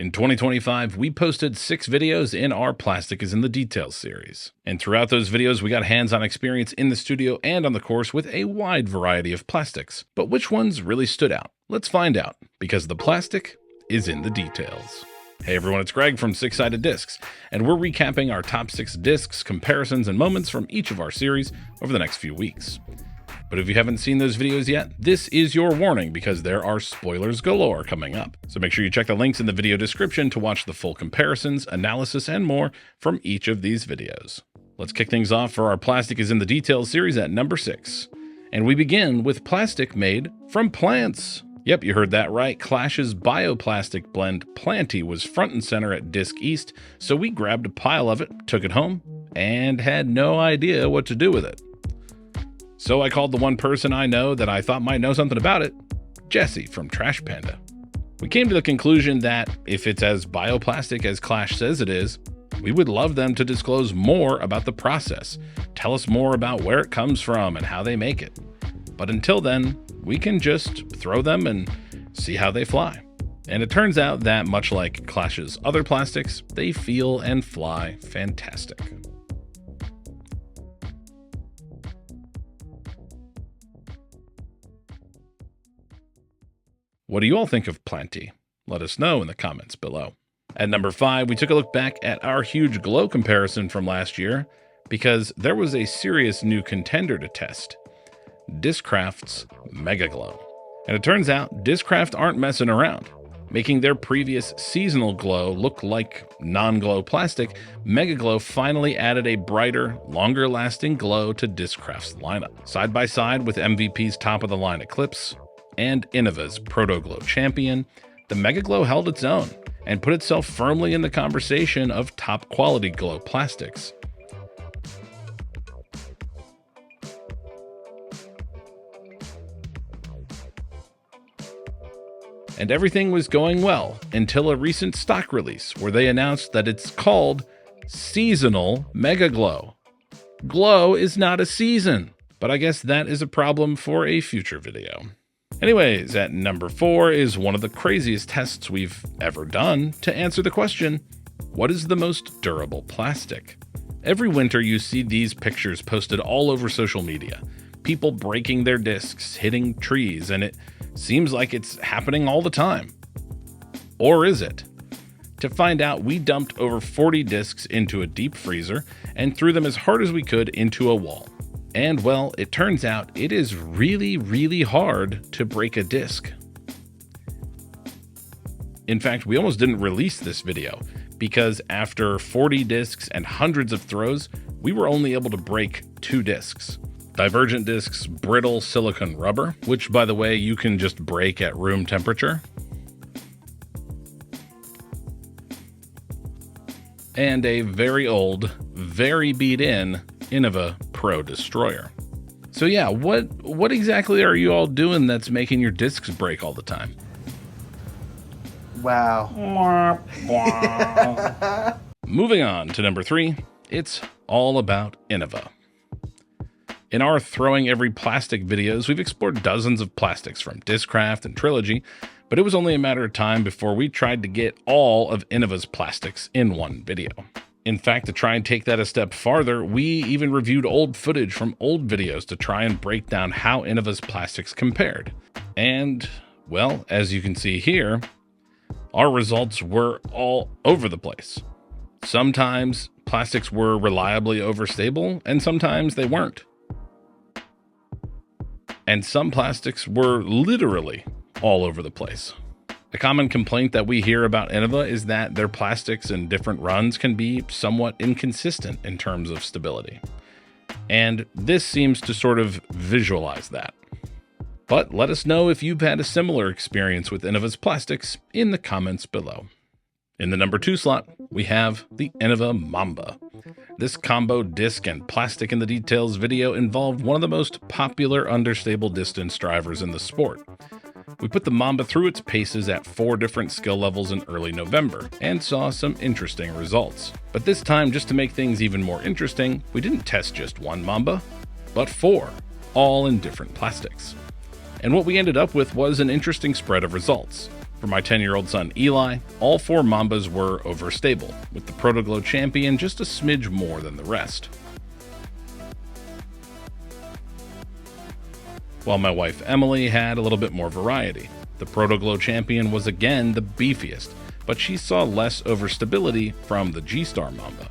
In 2025, we posted 6 videos in our Plastic is in the Details series. And throughout those videos, we got hands-on experience in the studio and on the course with a wide variety of plastics. But which ones really stood out? Let's find out, because the plastic is in the details. Hey everyone, it's Greg from 6-Sided Discs, and we're recapping our top 6 discs, comparisons, and moments from each of our series over the next few weeks. But if you haven't seen those videos yet, this is your warning because there are spoilers galore coming up. So make sure you check the links in the video description to watch the full comparisons, analysis, and more from each of these videos. Let's kick things off for our Plastic is in the Details series at number 6. And we begin with plastic made from plants. Yep, you heard that right. Clash's Bioplastic blend Planty was front and center at Disc East, so we grabbed a pile of it, took it home, and had no idea what to do with it. So I called the one person I know that I thought might know something about it, Jesse from Trash Panda. We came to the conclusion that if it's as bioplastic as Clash says it is, we would love them to disclose more about the process, tell us more about where it comes from and how they make it. But until then, we can just throw them and see how they fly. And it turns out that much like Clash's other plastics, they feel and fly fantastic. What do you all think of Planty? Let us know in the comments below. At number 5, we took a look back at our huge glow comparison from last year because there was a serious new contender to test, Discraft's Megaglo. And it turns out Discraft aren't messing around. Making their previous seasonal glow look like non-glow plastic, Megaglo finally added a brighter, longer-lasting glow to Discraft's lineup. Side by side with MVP's top-of-the-line Eclipse and Innova's Proto Glow champion, the Megaglo held its own and put itself firmly in the conversation of top-quality glow plastics. And everything was going well until a recent stock release where they announced that it's called Seasonal Megaglo. Glow is not a season, but I guess that is a problem for a future video. Anyways, at number 4 is one of the craziest tests we've ever done to answer the question, what is the most durable plastic? Every winter you see these pictures posted all over social media. People breaking their discs, hitting trees, and it seems like it's happening all the time. Or is it? To find out, we dumped over 40 discs into a deep freezer and threw them as hard as we could into a wall. And well, it turns out it is really, really hard to break a disc. In fact, we almost didn't release this video because after 40 discs and hundreds of throws, we were only able to break 2 discs. Divergent discs, brittle silicone rubber, which by the way, you can just break at room temperature. And a very old, very beat in Innova Pro Destroyer. So yeah, what exactly are you all doing that's making your discs break all the time? Wow. Moving on to number 3, it's all about Innova. In our Throwing Every Plastic videos, we've explored dozens of plastics from Discraft and Trilogy, but it was only a matter of time before we tried to get all of Innova's plastics in one video. In fact, to try and take that a step farther, we even reviewed old footage from old videos to try and break down how Innova's plastics compared. And, well, as you can see here, our results were all over the place. Sometimes plastics were reliably overstable, and sometimes they weren't. And some plastics were literally all over the place. A common complaint that we hear about Innova is that their plastics in different runs can be somewhat inconsistent in terms of stability. And this seems to sort of visualize that. But let us know if you've had a similar experience with Innova's plastics in the comments below. In the number 2 slot, we have the Innova Mamba. This combo disc and plastic in the details video involved one of the most popular understable distance drivers in the sport. We put the Mamba through its paces at 4 different skill levels in early November and saw some interesting results. But this time, just to make things even more interesting, we didn't test just one Mamba, but 4, all in different plastics. And what we ended up with was an interesting spread of results. For my 10-year-old son Eli, all 4 Mambas were overstable, with the Protoglow Champion just a smidge more than the rest. While my wife Emily had a little bit more variety. The Protoglow Champion was again the beefiest, but she saw less overstability from the G-Star Mamba.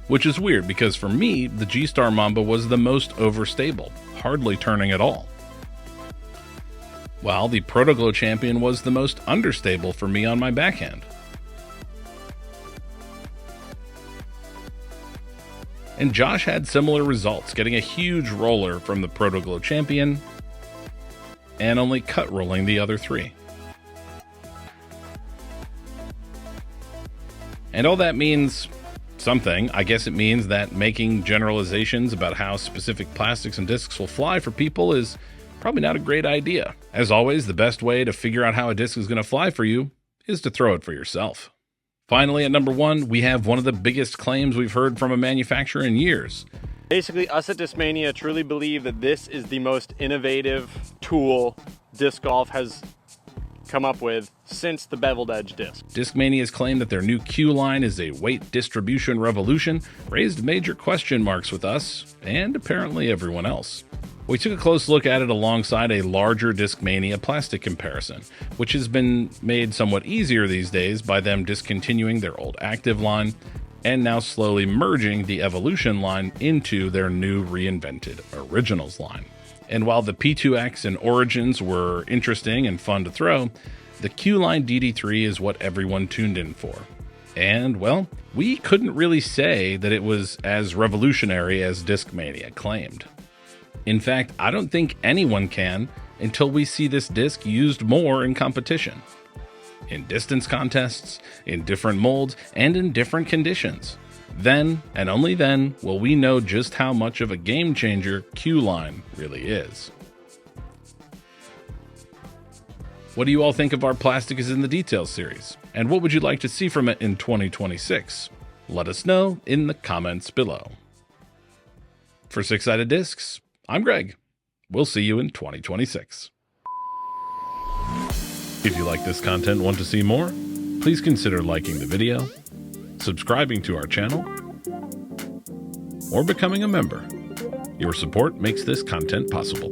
Which is weird because for me, the G-Star Mamba was the most overstable, hardly turning at all. While the Protoglow Champion was the most understable for me on my backhand. And Josh had similar results, getting a huge roller from the Protoglow Champion and only cut rolling the other 3. And all that means something. I guess it means that making generalizations about how specific plastics and discs will fly for people is probably not a great idea. As always, the best way to figure out how a disc is going to fly for you is to throw it for yourself. Finally, at number 1, we have one of the biggest claims we've heard from a manufacturer in years. Basically, us at Discmania truly believe that this is the most innovative tool disc golf has come up with since the beveled edge disc. Discmania's claim that their new Q-line is a weight distribution revolution raised major question marks with us, and apparently everyone else. We took a close look at it alongside a larger Discmania plastic comparison, which has been made somewhat easier these days by them discontinuing their old active line and now slowly merging the Evolution line into their new reinvented Originals line. And while the P2X and Origins were interesting and fun to throw, the Q-line DD3 is what everyone tuned in for. And, well, we couldn't really say that it was as revolutionary as Discmania claimed. In fact, I don't think anyone can until we see this disc used more in competition. In distance contests, in different molds, and in different conditions. Then, and only then, will we know just how much of a game changer Q-line really is. What do you all think of our Plastic is in the Details series? And what would you like to see from it in 2026? Let us know in the comments below. For Six Sided Discs, I'm Greg. We'll see you in 2026. If you like this content and want to see more, please consider liking the video, subscribing to our channel, or becoming a member. Your support makes this content possible.